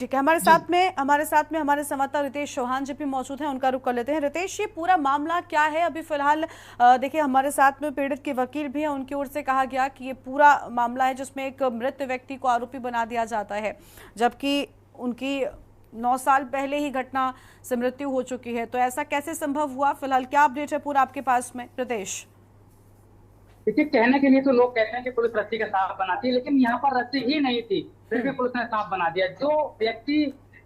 ठीक है, हमारे साथ में हमारे संवाददाता रितेश चौहान जी भी मौजूद हैं, उनका रुख कर लेते हैं। रितेश, ये पूरा मामला क्या है अभी फिलहाल? देखिए, हमारे साथ में पीड़ित के वकील भी हैं, उनकी ओर से कहा गया कि ये पूरा मामला है जिसमें एक मृत व्यक्ति को आरोपी बना दिया जाता है, जबकि उनकी 9 साल पहले ही घटना से मृत्यु हो चुकी है। तो ऐसा कैसे संभव हुआ? फिलहाल क्या अपडेट है पूरा आपके पास में, रितेश? देखिए, कहने के लिए तो लोग कहते हैं कि पुलिस रस्सी का सांप बनाती है, लेकिन यहाँ पर रस्सी ही नहीं थी, फिर भी पुलिस ने सांप बना दिया। जो व्यक्ति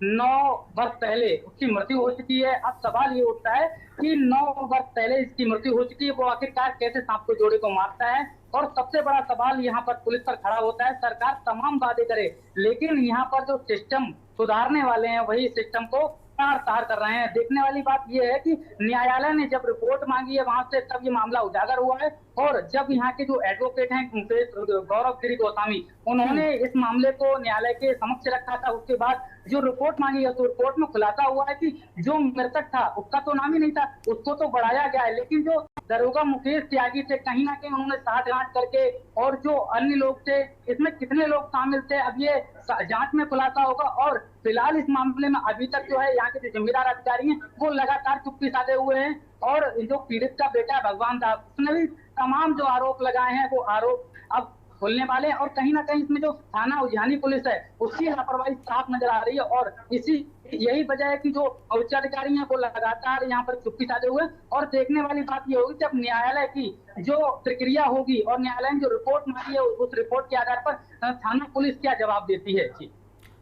9 वर्ष पहले उसकी मृत्यु हो चुकी है, अब सवाल ये उठता है कि 9 वर्ष पहले इसकी मृत्यु हो चुकी है, वो आखिरकार कैसे सांप को जोड़े को मारता है। और सबसे बड़ा सवाल यहाँ पर पुलिस पर खड़ा होता है। सरकार तमाम वादे करे, लेकिन यहाँ पर जो सिस्टम सुधारने वाले हैं वही सिस्टम को तार कर रहे हैं। देखने वाली बात यह है कि न्यायालय ने जब रिपोर्ट मांगी है वहां से, तब ये मामला उजागर हुआ है। और जब यहाँ के जो एडवोकेट हैं गौरव गिरी गोस्वामी, उन्होंने इस मामले को न्यायालय के समक्ष रखा था। उसके बाद जो रिपोर्ट मांगी है तो रिपोर्ट में खुलासा हुआ है कि जो मृतक था उसका तो नाम ही नहीं था, उसको तो बढ़ाया गया है, लेकिन जो दरोगा मुकेश त्यागी थे, कहीं ना कहीं उन्होंने साठगांठ करके, और जो अन्य लोग थे, इसमें कितने लोग शामिल थे अब ये जांच में खुलासा होगा। और फिलहाल इस मामले में अभी तक जो है यहाँ के जो जिम्मेदार अधिकारी हैं वो लगातार चुप्पी साधे हुए हैं। और जो पीड़ित का बेटा भगवान था, उसने भी तमाम जो आरोप लगाए हैं वो आरोप अब खोलने वाले हैं। और कहीं ना कहीं इसमें जो थाना उजियानी पुलिस है उसकी लापरवाही साफ नजर आ रही है। और यही वजह है कि जो उच्चाधिकारी हैं वो लगातार यहाँ पर चुप्पी साधे हुए। और देखने वाली बात ये होगी जब न्यायालय की जो प्रक्रिया होगी और न्यायालय ने जो रिपोर्ट मांगी है उस रिपोर्ट के आधार पर थाना पुलिस क्या जवाब देती है। जी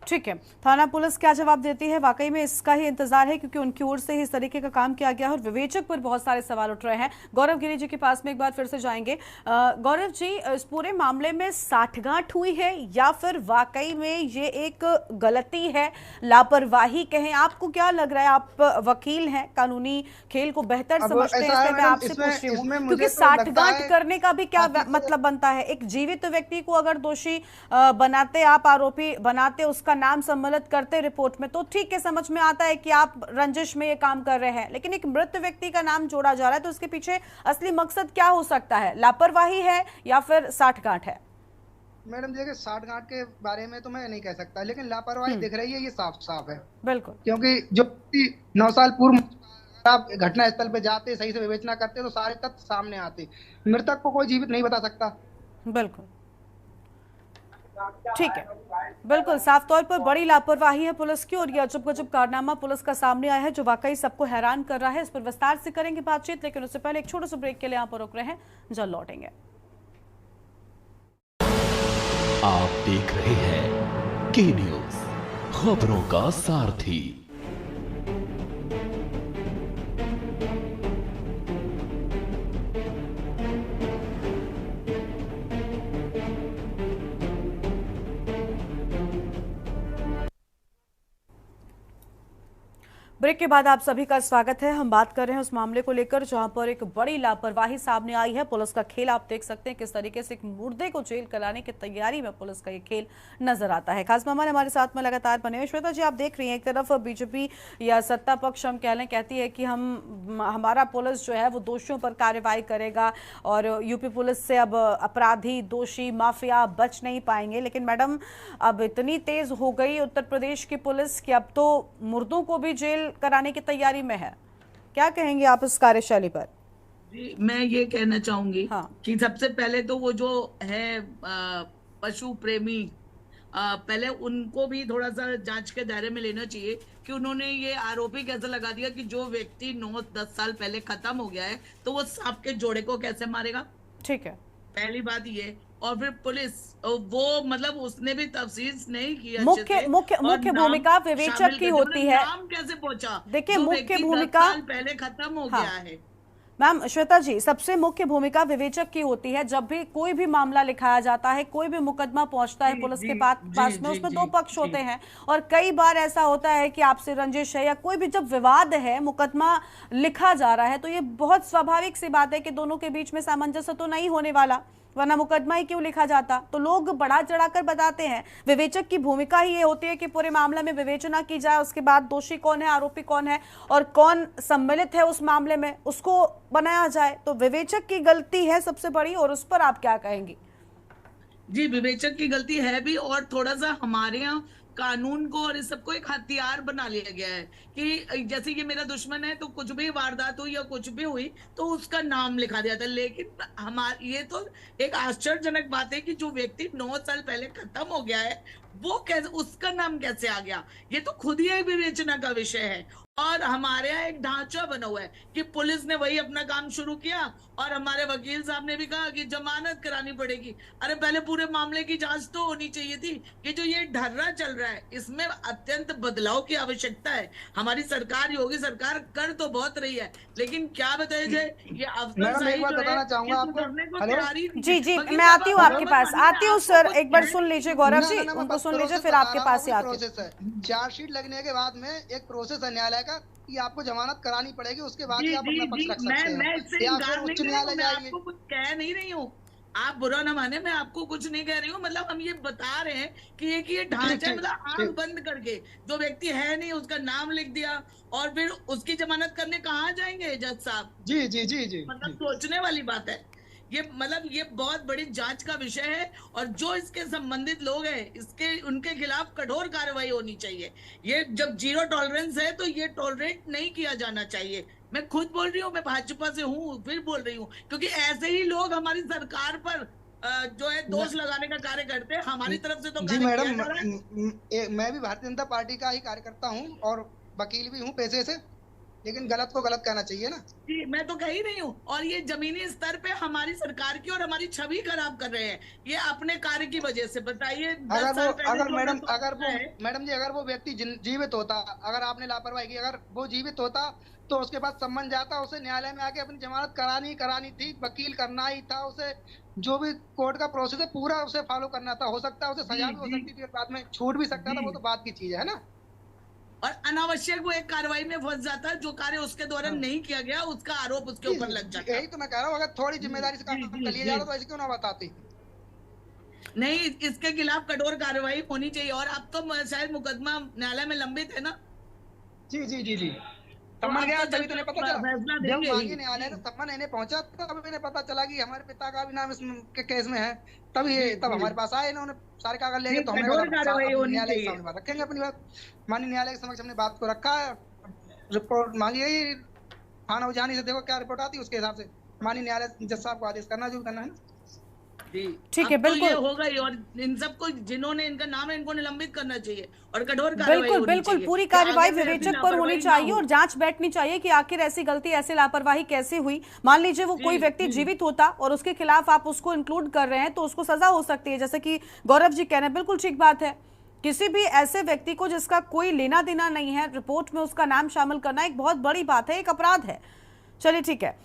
ठीक है, थाना पुलिस क्या जवाब देती है, वाकई में इसका ही इंतजार है, क्योंकि उनकी ओर से ही इस तरीके का काम किया गया है और विवेचक पर बहुत सारे सवाल उठ रहे हैं। गौरव गिरी जी के पास में एक बार फिर से जाएंगे। गौरव जी, इस पूरे मामले में साठगांठ हुई है या फिर वाकई में ये एक गलती है, लापरवाही कहें? आपको क्या लग रहा है? आप वकील हैं, कानूनी खेल को बेहतर समझते हैं, इसलिए मैं आपसे पूछ रही हूँ, क्योंकि साठगांठ करने का भी क्या मतलब बनता है? एक जीवित व्यक्ति को अगर दोषी बनाते, आप आरोपी बनाते, उसका नाम सम्मिलित करते रिपोर्ट में, तो ठीक है, समझ में आता है कि आप रंजिश में ये काम कर रहे हैं, लेकिन एक मृत व्यक्ति का नाम जोड़ा जा रहा है, तो उसके पीछे असली मकसद क्या हो सकता है? लापरवाही है या फिर साठगांठ है? मैडम देखिए, साठगांठ के बारे में तो मैं नहीं कह सकता, लेकिन लापरवाही दिख रही है, ये साफ साफ है। बिल्कुल, क्योंकि जो 9 साल पूर्व आप घटना स्थल पे जाते, सही से विवेचना करते, तो सारे तथ्य सामने आते। मृतक को कोई जीवित नहीं बता सकता। बिल्कुल ठीक है, बिल्कुल साफ तौर पर बड़ी लापरवाही है पुलिस की, और यह अजब गजब कारनामा पुलिस का सामने आया है जो वाकई सबको हैरान कर रहा है। इस पर विस्तार से करेंगे बातचीत, लेकिन उससे पहले एक छोटे से ब्रेक के लिए यहाँ पर रुक रहे हैं, जल्द लौटेंगे। आप देख रहे हैं के न्यूज, खबरों का सारथी। ब्रेक के बाद आप सभी का स्वागत है। हम बात कर रहे हैं उस मामले को लेकर जहां पर एक बड़ी लापरवाही सामने आई है। पुलिस का खेल आप देख सकते हैं, किस तरीके से एक मुर्दे को जेल कराने की तैयारी में पुलिस का ये खेल नजर आता है। खास मेहमान हमारे साथ में लगातार बने हुए। श्वेता जी, आप देख रही हैं, एक तरफ बीजेपी या सत्ता पक्ष हम कह लें कहती है कि हमारा पुलिस जो है वो दोषियों पर कार्रवाई करेगा और यूपी पुलिस से अब अपराधी, दोषी, माफिया बच नहीं पाएंगे, लेकिन मैडम अब इतनी तेज हो गई उत्तर प्रदेश की पुलिस कि अब तो मुर्दों को भी जेल कराने की तैयारी में है। क्या कहेंगे आप इस कार्यशैली पर? जी, मैं ये कहना चाहूंगी कि सबसे पहले तो वो जो है पशु प्रेमी, पहले उनको भी थोड़ा सा जांच के दायरे में लेना चाहिए कि उन्होंने ये आरोपी कैसे लगा दिया कि जो व्यक्ति 9-10 साल पहले खत्म हो गया है तो वो सांप के जोड़े को कैसे मारेगा। ठीक है, पहली बात ये। और फिर पुलिस वो मतलब उसने भी तफसील नहीं किया। मुख्य भूमिका विवेचक की होती है। नाम कैसे पहुंचा? देखिए, मुख्य भूमिका पहले खत्म हो गया है। मैम श्वेता जी, सबसे मुख्य भूमिका विवेचक की होती है। जब भी कोई भी मामला लिखाया जाता है, कोई भी मुकदमा पहुंचता है पुलिस के पास में, उसमें दो पक्ष होते हैं और कई बार ऐसा होता है कि आपसे रंजिश है या कोई भी जब विवाद है, मुकदमा लिखा जा रहा है, तो ये बहुत स्वाभाविक सी बात है कि दोनों के बीच में सामंजस्य तो नहीं होने वाला, वरना मुकदमा ही क्यों लिखा जाता। तो लोग बढ़ा चढ़ाकर बताते हैं। विवेचक की भूमिका ही ये होती है कि पूरे मामले में विवेचना की जाए, उसके बाद दोषी कौन है, आरोपी कौन है और कौन सम्मिलित है उस मामले में, उसको बनाया जाए। तो विवेचक की गलती है सबसे बड़ी, और उस पर आप क्या कहेंगी? जी, विवेचक की गलती है भी, और थोड़ा सा हमारे यहाँ कानून को और इस सबको एक हथियार बना लिया गया है कि जैसे ये मेरा दुश्मन है तो कुछ भी वारदात हुई या कुछ भी हुई तो उसका नाम लिखा दिया था। लेकिन हमारे ये तो एक आश्चर्यजनक बात है कि जो व्यक्ति 9 साल पहले खत्म हो गया है वो कैसे, उसका नाम कैसे आ गया? ये तो खुद ही एक विवेचना का विषय है। और हमारे यहाँ एक ढांचा बना हुआ है कि पुलिस ने वही अपना काम शुरू किया और हमारे वकील साहब ने भी कहा कि जमानत करानी पड़ेगी। अरे पहले पूरे मामले की जांच तो होनी चाहिए थी कि जो ये ढर्रा चल रहा है इसमें अत्यंत बदलाव की आवश्यकता है। हमारी सरकार, योगी सरकार कर तो बहुत रही है, लेकिन क्या बताया जाए ये अफसरशाही बताना चाहूंगा आपको। जी जी, मैं आती हूँ आपके पास, आती हूँ सर, एक बार सुन लीजिए गौरव जी, उनको सुन लीजिए फिर आपके पास ही आती हूँ। चार्जशीट लगने के बाद में एक प्रोसेस है न्यायालय का कि आपको जमानत करानी पड़ेगी, उसके बाद ही आप अपना पक्ष रख सकते हैं। मैं इससे इनकार नहीं कर रही हूँ, मैं आपको कुछ कह नहीं रही हूँ, आप बुरा ना माने, मैं आपको कुछ नहीं कह रही हूँ। मतलब हम ये बता रहे हैं कि ये ढांचा, मतलब आंख बंद करके जो व्यक्ति है नहीं उसका नाम लिख दिया और फिर उसकी जमानत करने कहाँ जाएंगे जज साहब? जी जी जी जी, मतलब सोचने वाली बात है ये। मतलब ये बहुत बड़ी जांच का विषय है और जो इसके संबंधित लोग हैं इसके उनके खिलाफ कठोर कार्रवाई होनी चाहिए। ये जब जीरो टॉलरेंस है तो ये टॉलरेट नहीं किया जाना चाहिए। मैं खुद बोल रही हूँ, मैं भाजपा से हूँ, फिर बोल रही हूँ, क्योंकि ऐसे ही लोग हमारी सरकार पर जो है दोष लगाने का कार्य करते हैं। हमारी तरफ से तो जी मैडम, मैं भी भारतीय जनता पार्टी का ही कार्यकर्ता हूँ और वकील भी हूँ पेशे से, लेकिन गलत को गलत कहना चाहिए ना। जी मैं तो कह ही नहीं हूँ। और ये जमीनी स्तर पे हमारी सरकार की और हमारी छवि खराब कर रहे हैं ये अपने कार्य की वजह से। बताइए मैडम जी, अगर वो व्यक्ति जीवित होता, अगर आपने लापरवाही की, अगर वो जीवित होता तो उसके पास सम्मन जाता, उसे न्यायालय में आके अपनी जमानत करानी थी, वकील करना ही था, उसे जो भी कोर्ट का प्रोसेस है पूरा उसे फॉलो करना था। हो सकता है उसे सजा भी हो सकती थी, बाद में छूट भी सकता था, वो तो बात की चीज है ना। और अनावश्यक वो एक कार्रवाई में फंस जाता है, जो कार्य उसके द्वारा नहीं किया गया उसका आरोप उसके ऊपर लग जाता है। यही तो मैं कह रहा हूँ, अगर थोड़ी जिम्मेदारी से काम कर लिया जाता तो ऐसे क्यों ना बताती। नहीं, इसके खिलाफ कठोर कार्रवाई होनी चाहिए। और अब तो शायद मुकदमा न्यायालय में लंबित है ना? जी जी जी जी, सम्मन गया तभी तो नहीं पता चला, जब मांगी न्यायालय ने सम्मन इन्हें पहुंचा तब इन्हें पता चला कि हमारे पिता का भी नाम इस केस में है, तब हमारे पास आए, इन्होंने सारे कागज लेके, तो हमने न्यायालय के सामने बात रखेंगे अपनी बात, माननीय न्यायालय के समक्ष हमने बात को रखा है। रिपोर्ट मांगी गई थाना उजानी से, देखो क्या रिपोर्ट आती है उसके हिसाब से माननीय न्यायालय जज साहब को आदेश करना जो भी करना है ना। ठीक है, बिल्कुल तो होगा ही। और इन सबको जिन्होंने इनका नाम है इनको निलंबित करना चाहिए और कठोर कार्रवाई बिल्कुल पूरी कार्रवाई विवेचक पर होनी चाहिए और जांच बैठनी चाहिए कि आखिर ऐसी गलती, ऐसी लापरवाही कैसे हुई। मान लीजिए वो कोई व्यक्ति जीवित होता और उसके खिलाफ आप उसको इंक्लूड कर रहे हैं तो उसको सजा हो सकती है, जैसे कि गौरव जी कह रहे हैं, बिल्कुल ठीक बात है। किसी भी ऐसे व्यक्ति को जिसका कोई लेना देना नहीं है, रिपोर्ट में उसका नाम शामिल करना एक बहुत बड़ी बात है, एक अपराध है। चलिए ठीक है।